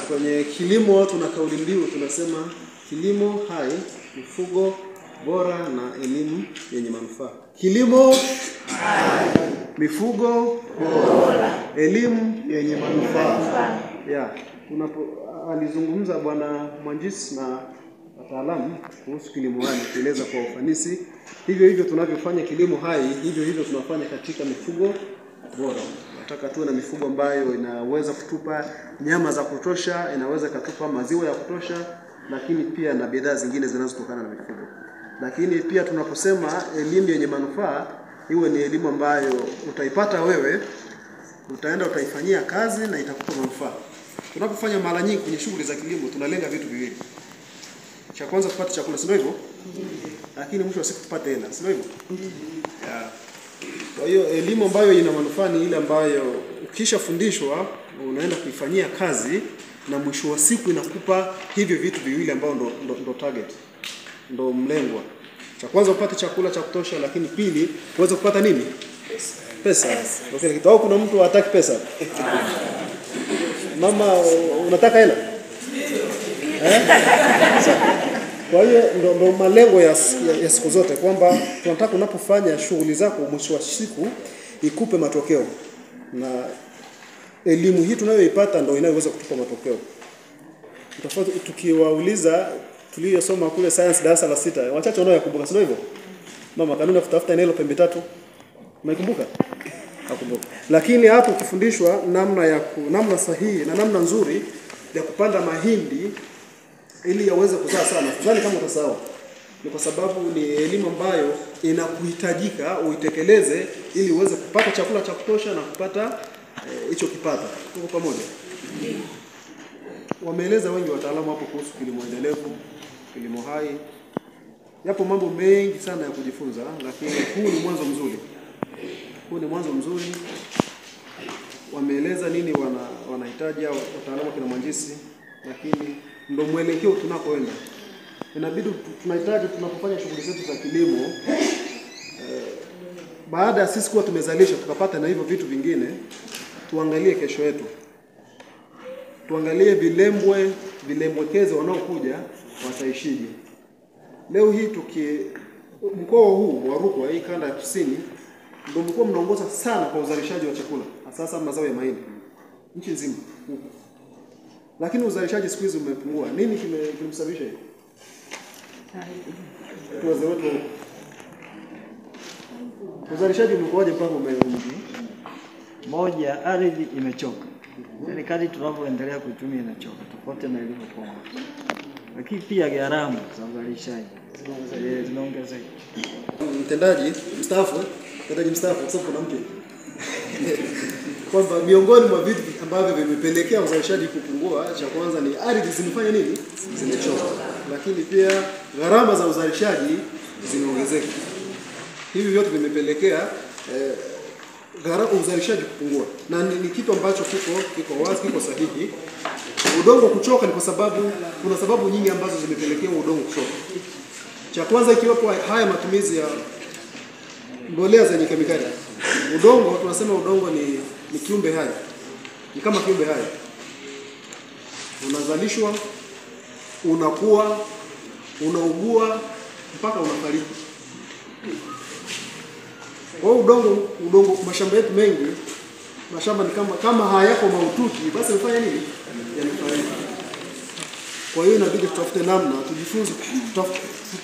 Kwenye kilimo tuna kauli mbiu tunasema kilimo hai, mifugo bora na elimu yenye manufaa. Kilimo hai, mifugo bora, elimu yenye manufaa. Alizungumza Bwana Mwanjisi na wataalamu kuhusu kilimo hai, kueleza kwa ufanisi. Hivyo tunavyofanya kilimo hai, hivyo tunafanya katika mifugo bora. Nataka tuwe na mifugo ambayo inaweza kutupa nyama za kutosha, inaweza kutupa maziwa ya kutosha, lakini pia na bidhaa zingine zinazotokana na mifugo. Lakini pia tunaposema elimu yenye manufaa, iwe ni elimu ambayo utaipata wewe, utaenda utaifanyia kazi na itakupa manufaa. Tunapofanya mara nyingi kwenye shughuli za kilimo tunalenga vitu viwili. Cha kwanza tupate chakula, sio hivyo? Lakini mwisho wa siku tupate hela, sio hivyo? Kwa hiyo elimu ambayo ina manufaa ni ile ambayo ukishafundishwa unaenda kuifanyia kazi na mwisho wa siku inakupa hivyo vitu viwili ambao ndo target. Ndo mlengwa. Cha kwanza upate chakula cha kutosha, lakini pili uweze kupata nini? Pesa. Okay, kitao kuna mtu hataki pesa. Mama unataka hela? Kwa hiyo ndo malengo ya siku zote kwamba tunataka unapofanya shughuli zako mwisho wa siku ikupe matokeo. Na elimu hii tunayoipata ndo inayoweza kutupa matokeo. Tofauti tukiwauliza tuliyosoma kule science darasa la 6, wachache wanaoyakumbuka, sio hivyo? Mama kanuni ya kutafuta eneo pembe tatu. Umekumbuka? Hakumbuka. Lakini hapo ukifundishwa namna sahihi na namna nzuri ya kupanda mahindi ili yaweze kuzaa sana. Sidhani kama utasahau. Ni kwa sababu ni elimu ambayo inakuhitajika uitekeleze ili uweze kupata chakula cha kutosha na kupata hicho kipato. Tuko pamoja? Wameeleza wengi wataalamu hapo kuhusu kilimo endelevu, kilimo hai. Yapo mambo mengi sana ya kujifunza, lakini huu ni mwanzo mzuri. Huu ni mwanzo mzuri. Wameeleza nini wanahitaji wataalamu kina Mwanjisi, lakini ndo mwelekeo tunakoenda. Inabidi tunahitaji tunapofanya shughuli zetu za kilimo baada ya sisi kuwa tumezalisha tukapata na hivyo vitu vingine, tuangalie kesho yetu. Tuangalie vilembwekeze wanaokuja wataishije. Leo hii mkoa huu wa Rukwa, hii kanda ya kusini, ndio mkoa mnaongoza sana kwa uzalishaji wa chakula, hasa mazao ya mahindi nchi nzima. Lakini uzalishaji siku hizi umepungua. Nini kimesababisha hiyo? Uzalishaji umekuwaje mpaka moja, ardhi imechoka. Yaani kadri tunavyoendelea kuitumia inachoka, tofauti na ilivyokuwa. Lakini pia gharama za uzalishaji zinaongezeka. Mtendaji mstaafu kwa sababu kuna mke. Kwamba miongoni mwa vitu ambavyo vimepelekea uzalishaji kupungua, cha kwanza ni ardhi zimefanya nini? Zimechoka. Lakini pia gharama za uzalishaji zimeongezeka. Hivi vyote vimepelekea gharama uzalishaji kupungua. Na ni kitu ambacho kiko wazi, kiko sahihi. Udongo kuchoka ni kwa sababu kuna sababu nyingi ambazo zimepelekea udongo kuchoka. Cha kwanza ikiwepo haya matumizi ya mbolea zenye kemikali. Udongo tunasema udongo ni kiumbe hai. Ni kama kiumbe hai. Unazalishwa, unakuwa, unaugua mpaka unafariki. Kwa udongo mashamba yetu mengi, mashamba ni kama hayako mahututi, basi mfanya nini? Yanafariki. Kwa hiyo inabidi tutafute namna, tujifunze,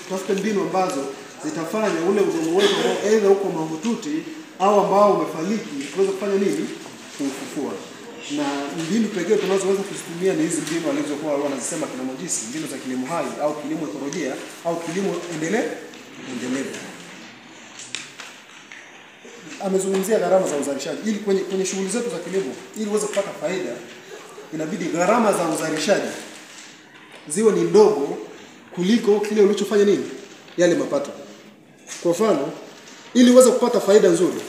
tutafute mbinu ambazo zitafanya ule udongo wetu aidha uko mahututi au ambao umefariki tuweze kufanya nini? Kufufua. Na mbinu pekee tunazoweza kuzitumia ni hizi mbinu alizokuwa wanazisema kina Mwanjisi, mbinu za kilimo hai au kilimo ekolojia au kilimo endelevu. Amezungumzia gharama za uzalishaji. Ili kwenye shughuli zetu za kilimo, ili uweze kupata faida, inabidi gharama za uzalishaji ziwe ni ndogo kuliko kile ulichofanya nini? Yale mapato. Kwa mfano, ili uweze kupata faida nzuri,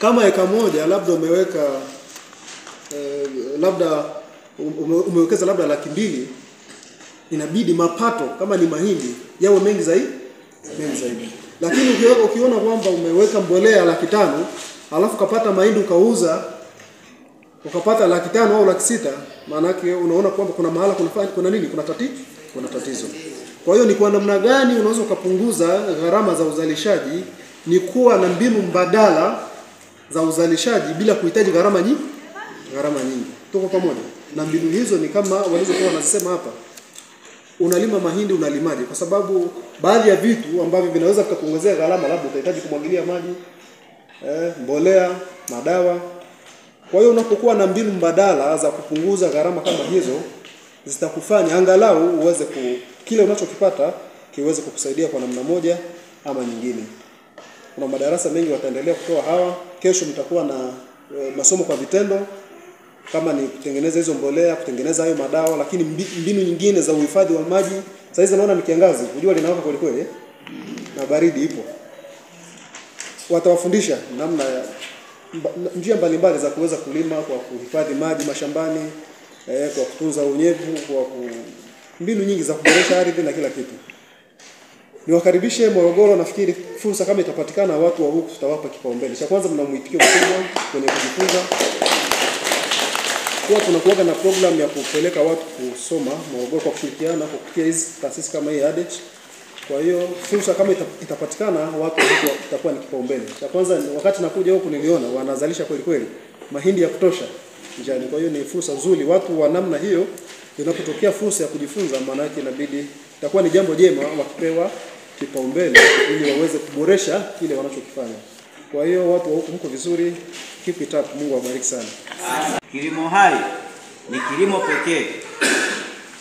kama eka moja labda umeweka umewekeza labda 200,000, inabidi mapato kama ni mahindi yawe mengi zaidi. Lakini ukiona kwamba umeweka mbolea 500,000 alafu kapata mahindi ukauza ukapata 500,000 au 600,000, maana yake unaona kwamba kuna mahala kuna tatizo. Kwa hiyo ni kwa namna gani unaweza kupunguza gharama za uzalishaji? Ni kuwa na mbinu mbadala za uzalishaji bila kuhitaji gharama nyingi. Tuko pamoja? Na mbinu hizo ni kama walizokuwa wanasema hapa. Unalima mahindi, unalimaje? Kwa sababu baadhi ya vitu ambavyo vinaweza kukuongezea gharama, labda utahitaji kumwagilia maji, mbolea, madawa. Kwa hiyo unapokuwa na mbinu mbadala za kupunguza gharama kama hizo, zitakufanya angalau uweze kile unachokipata kiweze kukusaidia kwa namna moja ama nyingine. Kuna madarasa mengi wataendelea kutoa hawa. Kesho mtakuwa na masomo kwa vitendo, kama ni kutengeneza hizo mbolea, kutengeneza hayo madawa, lakini mbinu nyingine za uhifadhi wa maji. Sasa hizi naona ni kiangazi, unajua linawaka kweli kweli, na baridi ipo. Watawafundisha namna njia mbalimbali za kuweza kulima kwa kuhifadhi maji mashambani, kwa kutunza unyevu, mbinu nyingi za kuboresha ardhi na kila kitu. Niwakaribishe Morogoro. Nafikiri fursa kama itapatikana, watu wa huku tutawapa kipaumbele. Cha kwanza, mna mwitikio mkubwa kwenye kujifunza. Kwa tunakuwa na program ya kupeleka watu kusoma Morogoro kwa kushirikiana kwa kupitia hizi taasisi kama hii ADET. Kwa hiyo fursa kama itapatikana, watu huko itakuwa ni kipaumbele. Cha kwanza, wakati nakuja huku niliona wanazalisha kweli mahindi ya kutosha njani. Kwa hiyo ni fursa nzuri. Watu wa namna hiyo inapotokea fursa ya kujifunza, maana yake inabidi itakuwa ni jambo jema wakipewa kipaumbele ili waweze kuboresha kile wanachokifanya. Kwa hiyo watu wa huku mko vizuri, keep it up. Mungu awabariki sana. Kilimo hai ni kilimo pekee,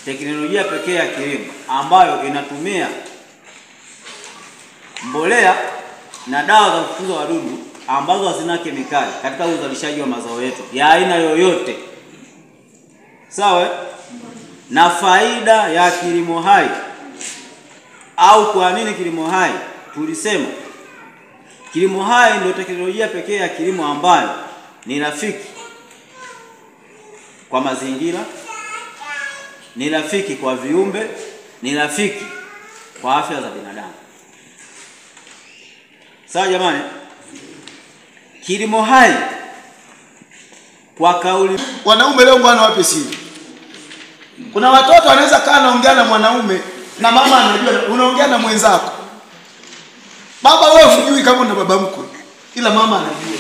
teknolojia pekee ya kilimo ambayo inatumia mbolea na dawa za kufukuza wadudu ambazo hazina kemikali katika uzalishaji wa mazao yetu ya aina yoyote. Sawa? Na faida ya kilimo hai, au kwa nini kilimo hai? Tulisema kilimo hai ndio teknolojia pekee ya kilimo ambayo ni rafiki kwa mazingira, ni rafiki kwa viumbe, ni rafiki kwa afya za binadamu. Sawa jamani? Kilimo hai kwa kauli. Wanaume leo bwana wape siri. Kuna watoto wanaweza kaa naongea na mwanaume na mama anajua unaongea na mwenzako. Baba wewe hujui kama una baba mkwe, ila mama anajua.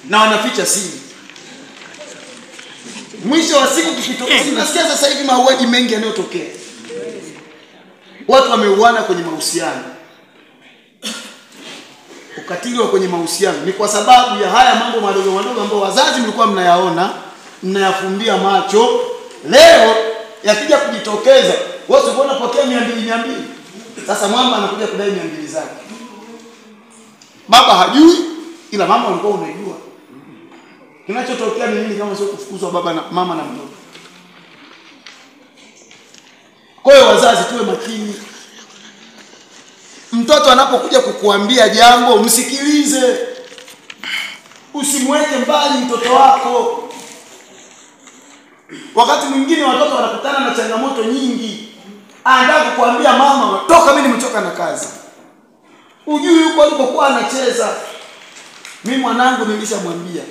Na wanaficha siri. Mwisho wa siku kikitokea, nasikia sasa hivi mauaji mengi yanayotokea. Watu wameuana kwenye mahusiano. Ukatili wa kwenye mahusiano ni kwa sababu ya haya mambo madogo madogo ambayo wazazi mlikuwa mnayaona, mnayafumbia macho. Leo yakija kujitokeza, wewe unaona pokea 200. Sasa mwamba anakuja kudai 200 zake. Baba hajui, ila mama alikuwa unajua. Kinachotokea ni nini kama sio kufukuzwa baba na mama na mtoto? Kwa hiyo wazazi tuwe makini. Mtoto anapokuja kukuambia jambo, msikilize. Usimweke mbali mtoto wako. Wakati mwingine watoto wanakutana na changamoto nyingi. Anataka kukuambia mama, toka mimi nimechoka na kazi. Ujui yuko alipokuwa anacheza. Mimi mwanangu nilishamwambia,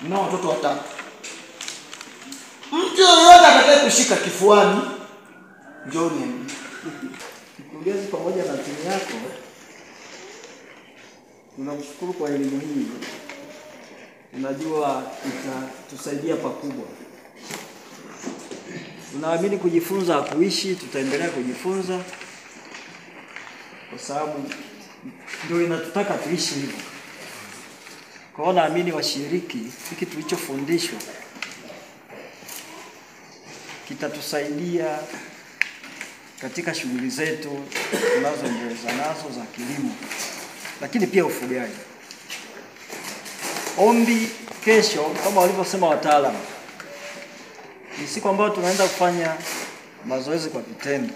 nina watoto 3. Mtu yoyote atakaye kushika kifuani, njoo niambie. Mkurugenzi pamoja na timu yako, tunamshukuru kwa elimu hii. Unajua itatusaidia pakubwa. Tunaamini kujifunza hakuishi, tutaendelea kujifunza kwa sababu ndio inatutaka tuishi hivyo. Kwa hiyo naamini washiriki, hiki tulichofundishwa kitatusaidia katika shughuli zetu tunazoendeleza nazo za kilimo, lakini pia ufugaji. Ombi kesho, kama walivyosema wataalamu, ni siku ambayo tunaenda kufanya mazoezi kwa vitendo.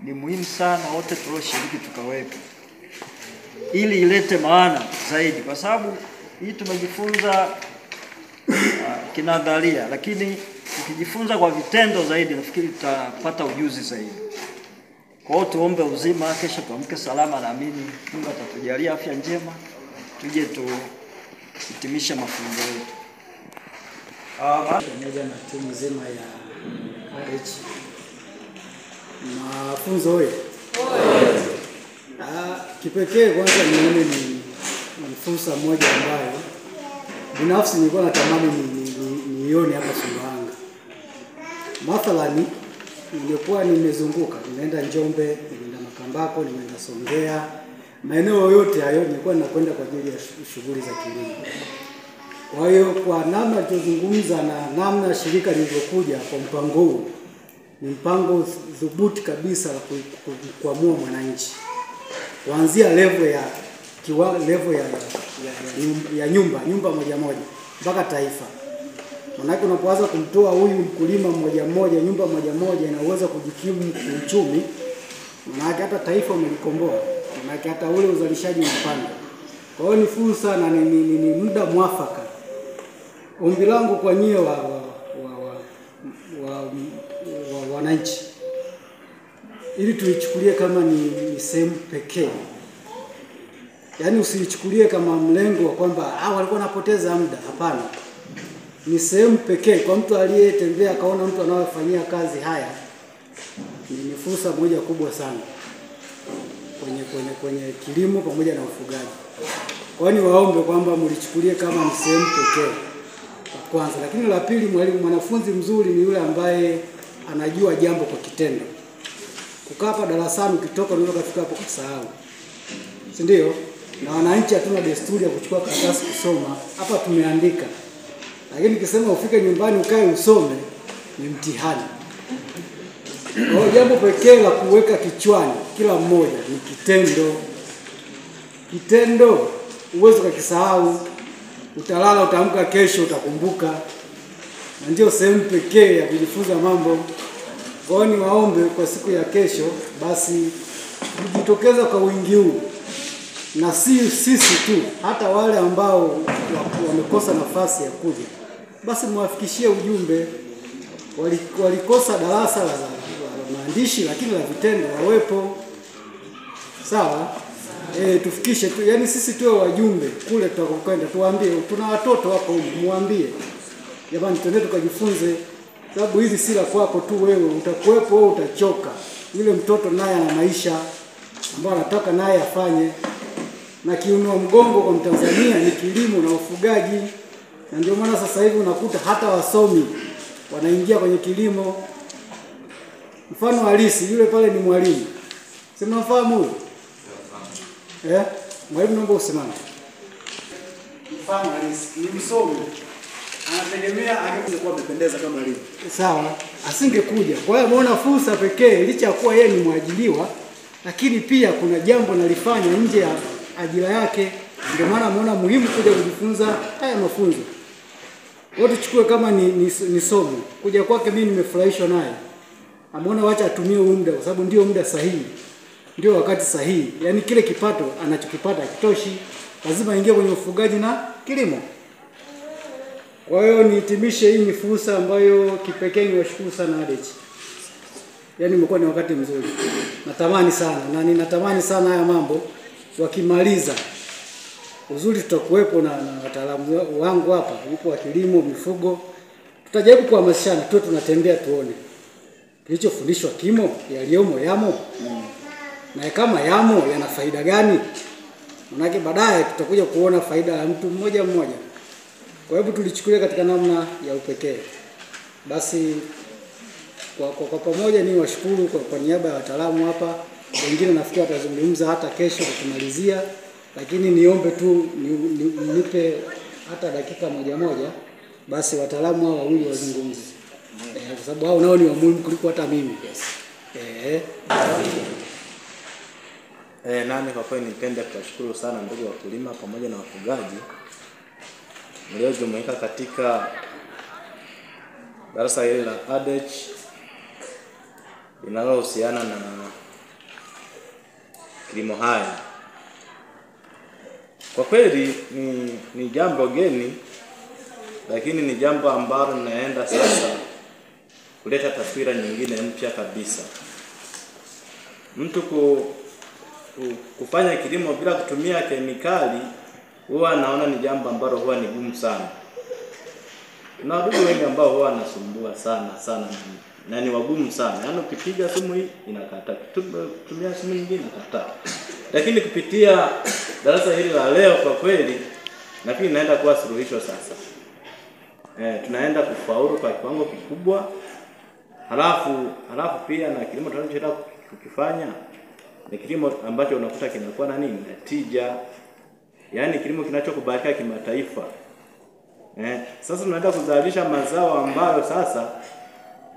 Ni muhimu sana wote tulioshiriki tukaweka, ili ilete maana zaidi, kwa sababu hii tumejifunza kinadharia, lakini tukijifunza kwa vitendo zaidi nafikiri tutapata ujuzi zaidi. Kwa hiyo tuombe uzima, kesho tuamke salama, naamini Mungu atatujalia afya njema, tuje tuhitimishe mafunzo yetu. pamoja na timu nzima ya RH. Mafunzo hoye. Kipekee kwanza nione ni fursa moja ambayo binafsi nilikuwa natamani nione hapa Sumbawanga. Mathalani nilikuwa nimezunguka, nimeenda Njombe, nimeenda Makambako, nimeenda Songea, maeneo yote hayo nilikuwa ninakwenda kwa ajili ya shughuli za kilimo. Kwa hiyo kwa namna tulizungumza na namna shirika lilivyokuja kwa mpango huu, ni mpango dhubuti kabisa la kuamua mwananchi. Kuanzia level ya nyumba moja moja mpaka taifa. Maana unapoanza kumtoa huyu mkulima mmoja mmoja, nyumba moja moja inaweza kujikimu kiuchumi, maana hata taifa umelikomboa, maana hata ule uzalishaji unapanda. Kwa hiyo ni fursa na ni muda mwafaka. Ombi langu kwa nyie wananchi, ili tuichukulie kama ni sehemu pekee. Yaani usiichukulie kama mlengo wa kwamba walikuwa wanapoteza muda. Hapana. Ni sehemu pekee kwa mtu aliyetembea akaona mtu anayofanyia kazi haya. Ni fursa moja kubwa sana kwenye kilimo pamoja na ufugaji. Kwa hiyo waombe kwamba mlichukulie kama ni sehemu pekee. Kwanza, lakini la pili, mwanafunzi mzuri ni yule ambaye anajua jambo kwa kitendo. Kukaa hapa darasani ukitoka unaweza kufika hapo kusahau. Si ndio? Na wananchi hatuna desturi ya kuchukua karatasi kusoma. Hapa tumeandika. Lakini ukisema ufike nyumbani ukae usome ni mtihani. Kwa jambo pekee la kuweka kichwani kila mmoja ni kitendo. Kitendo uwezo kukisahau. Utalala, utaamka kesho utakumbuka. Na ndio sehemu pekee ya kujifunza mambo. Kwa hiyo niwaombe kwa siku ya kesho basi kujitokeza kwa wingi huu. Na sisi tu, hata wale ambao wamekosa nafasi ya kuja, basi mwafikishie ujumbe. Walikosa darasa la maandishi lakini la vitendo wawepo. Sawa? Tufikishe tu, yani sisi tuwe wajumbe kule tutakokwenda, tuwaambie tuna watoto wako huko, muambie jamani twende tukajifunze, sababu hizi si la kwako tu wewe, utakuwepo wewe, utachoka. Yule mtoto naye ana maisha ambayo anataka naye afanye, na kiunua mgongo kwa Mtanzania ni kilimo na ufugaji. Na ndio maana sasa hivi unakuta hata wasomi wanaingia kwenye kilimo. Mfano halisi yule pale ni mwalimu. Si mnafahamu huyo? Mwalimu naomba usimame. Mfano halisi ni msomi. Anategemea angekuwa amependeza kama mwalimu. Sawa, asingekuja. Kwa hiyo ameona fursa pekee licha ya kuwa yeye ni mwajiliwa, lakini pia kuna jambo analifanya nje ya ajira yake. Ndio maana ameona muhimu kuja kujifunza haya mafunzo. Wote tuchukue kama ni somo. Kuja kwake mimi nimefurahishwa naye. Ameona wacha atumie muda kwa sababu ndio muda sahihi. Ndio wakati sahihi. Yaani kile kipato anachokipata kitoshi, lazima aingie kwenye ufugaji na kilimo. Kwa hiyo nihitimishe, hii ni fursa ambayo kipekee niwashukuru sana ADECH. Yaani imekuwa ni wakati mzuri. Natamani sana na ninatamani sana haya mambo wakimaliza. Uzuri tutakuwepo na wataalamu wangu hapa, yupo wa kilimo, mifugo. Tutajaribu kuhamasishana tu, tunatembea tuone. Kilichofundishwa kimo yaliomo yamo. Na kama yamo yana faida gani? Maana baadaye tutakuja kuona faida ya mtu mmoja mmoja. Kwa hivyo tulichukulia katika namna ya upekee. Basi kwa pamoja ni washukuru kwa niaba ya wataalamu hapa. Wengine nafikiri watazungumza hata kesho tukimalizia, lakini niombe tu nipe hata dakika moja basi wataalamu hao wawili wazungumze. Kwa sababu hao nao ni wa muhimu kuliko hata mimi. Nami kwa kweli nipende kuwashukuru sana ndugu wakulima pamoja na wafugaji mliojumuika katika darasa hili la ADECH linalohusiana na kilimo hai. Kwa kweli ni jambo geni, lakini ni jambo ambalo linaenda sasa kuleta taswira nyingine mpya kabisa. Mtu kufanya kilimo bila kutumia kemikali huwa naona ni jambo ambalo huwa ni gumu sana. na wadudu wengi ambao huwa wanasumbua sana na ni wagumu sana. Yaani ukipiga sumu hii inakataa, tumia sumu nyingine inakataa. Lakini kupitia darasa hili la leo kwa kweli nafikiri inaenda kuwa suluhisho sasa. Tunaenda kufaulu kwa kiwango kikubwa. Halafu pia na kilimo tunachotaka kukifanya ni kilimo ambacho unakuta kinakuwa na nini? Na tija. Yaani kilimo kinachokubalika kimataifa. Sasa tunaenda kuzalisha mazao ambayo sasa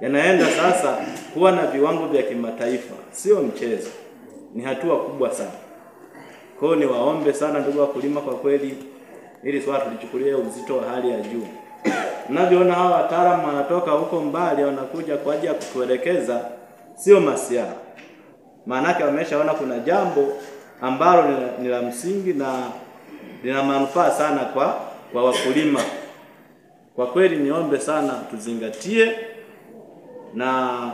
yanaenda sasa kuwa na viwango vya kimataifa. Sio mchezo. Ni hatua kubwa sana. Kwa hiyo niwaombe sana ndugu wakulima, kwa kweli ili swala tulichukulia uzito wa hali ya juu. Unavyoona hawa wataalamu wanatoka huko mbali wanakuja kwa ajili ya kutuelekeza, sio masiara. Maana yake wameshaona kuna jambo ambalo ni la msingi na lina manufaa sana kwa wakulima. Kwa kweli niombe sana tuzingatie na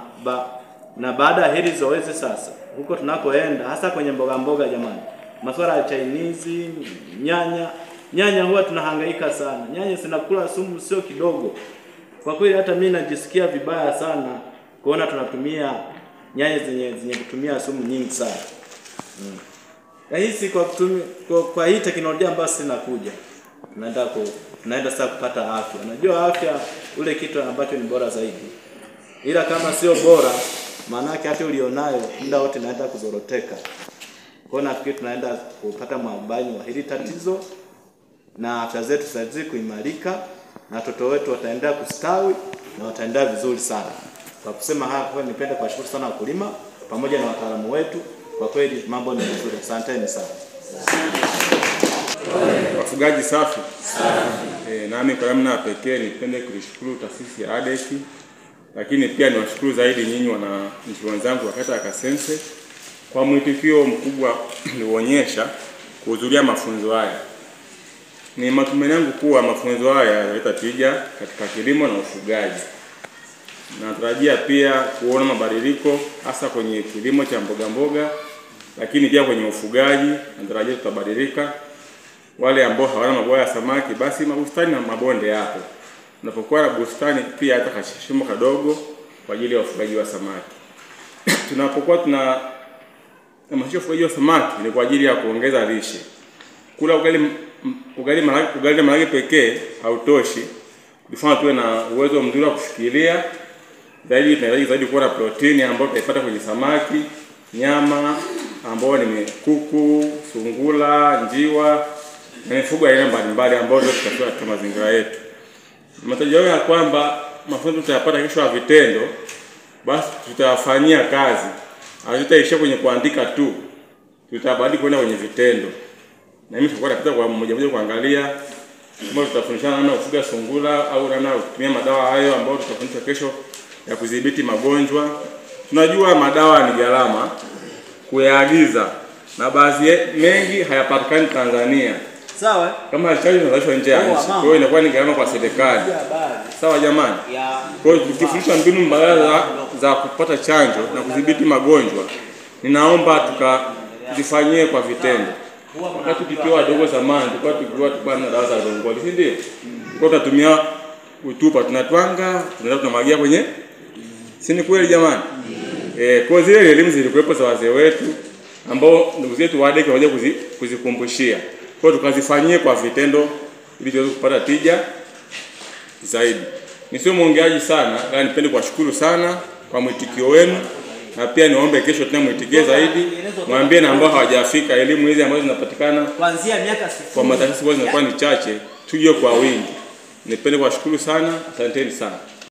baada ya hili zoezi sasa huko tunakoenda, hasa kwenye mboga jamani, masuala ya Chinese, nyanya huwa tunahangaika sana. Nyanya zinakula sumu sio kidogo. Kwa kweli hata mimi najisikia vibaya sana kuona tunatumia nyanya zenye kutumia sumu nyingi sana. Hisi kwa hii teknolojia ambayo sinakuja tunaenda sasa kupata afya. Unajua afya ule kitu ambacho ni bora zaidi. Ila kama sio bora, maana yake hata ulionayo muda wote inaenda kuzoroteka. Kwa hiyo nafikiri tunaenda kupata mwarobaini wa hili tatizo na afya zetu zitazidi kuimarika na watoto wetu wataendelea kustawi na wataendelea vizuri sana. Kwa kusema hapa nipende kuwashukuru sana wakulima pamoja na wataalamu wetu. Kwa kweli mambo ni mazuri. Asanteni sana. Wafugaji safi. Nami kwa namna pekee nipende kulishukuru taasisi ya ADEC, lakini pia niwashukuru zaidi nyinyi wananchi wenzangu wa kata ya Kasense kwa mwitikio mkubwa mlionyesha kuhudhuria mafunzo haya. Ni matumaini yangu kuwa mafunzo haya yataleta tija katika kilimo na ufugaji. Natarajia pia kuona mabadiliko hasa kwenye kilimo cha mboga, lakini pia kwenye ufugaji natarajia tutabadilika. Wale ambao hawana mabwawa ya samaki, basi mabustani na mabonde hapo. Unapokuwa na bustani pia hata kashimo kadogo kwa ajili ya ufugaji wa samaki. Tunapokuwa tunamaanisha ufugaji wa samaki ni kwa ajili ya kuongeza lishe. Kula ugali maragi pekee hautoshi. Bifanya tuwe na uwezo mzuri wa kufikiria. Zaidi tunahitaji kuwa na protini ambayo tutaipata kwenye samaki, nyama ambayo ni kuku, sungura, njiwa na mifugo aina mbalimbali ambayo tutakuwa katika mazingira yetu. Matarajio ya kwamba mafunzo tutayapata kesho ya vitendo, basi tutayafanyia kazi. Hatutaishia kwenye kuandika tu. Tutabadili kwenda kwenye vitendo. Na mimi tutakuwa napita kwa mmoja kuangalia kama tutafundishana namna kufuga sungura au namna kutumia madawa hayo ambayo tutafundisha kesho ya kudhibiti magonjwa. Tunajua madawa ni gharama kuyaagiza na baadhi mengi hayapatikani Tanzania. Sawa? Kama chanjo zinazalishwa nje ya nchi. Kwa hiyo inakuwa ni gharama kwa serikali. Sawa jamani? Kwa hiyo tukifundisha mbinu mbadala za kupata chanjo na kudhibiti magonjwa, ninaomba tukazifanyie kwa vitendo. Wakati tukiwa wadogo zamani tulikuwa na dawa za rongoli, si ndio? Kwa tunatumia utupa, tunatwanga, tunaenda tunamwagia kwenye. Si ni kweli jamani? Kwa zile elimu zilikuwepo za wazee wetu ambao ndugu zetu wa ADEC waje kuzikumbushia. Kwa tukazifanyie kwa vitendo ili tuweze kupata tija zaidi. Nisio muongeaji sana, ila nipende kuwashukuru sana kwa mwitikio wenu. Na pia niombe kesho tena mwitikie zaidi. Mwambie na ambao hawajafika elimu hizi ambazo zinapatikana kuanzia miaka 0 kwa mataasisi ambazo zinakuwa ni chache, tuje kwa wingi. Nipende kuwashukuru sana, asanteni sana.